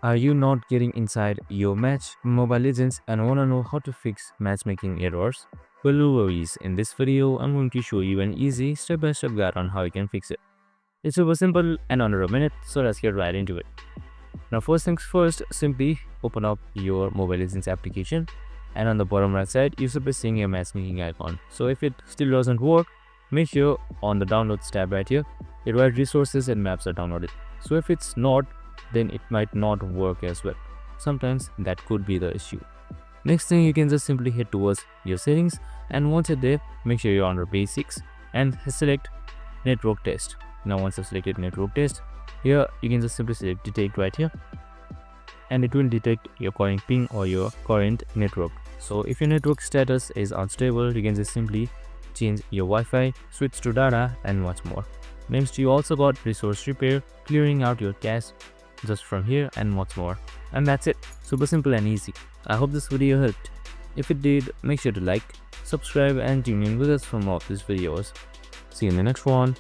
Are you not getting inside your match Mobile Legends and wanna know how to fix matchmaking errors? Well, no worries. In this video, I'm going to show you an easy step-by-step guide on how you can fix it. It's super simple and under a minute, so let's get right into it. Now, first things first, simply open up your Mobile Legends application, and on the bottom right side, you should be seeing a matchmaking icon. So if it still doesn't work, make sure on the downloads tab right here, the right resources and maps are downloaded. So if it's not, then it might not work as well. Sometimes that could be the issue. Next thing, you can just simply head towards your settings, and once you're there, make sure you're under basics and select network test. Now once you've selected network test, here you can just simply select detect right here, and it will detect your current ping or your current network. So if your network status is unstable, you can just simply change your Wi-Fi, switch to data, and much more. Next, you also got resource repair, clearing out your cache just from here, and much more. And that's it. Super simple and easy. I hope this video helped. If it did, make sure to like, subscribe, and tune in with us for more of these videos. See you in the next one.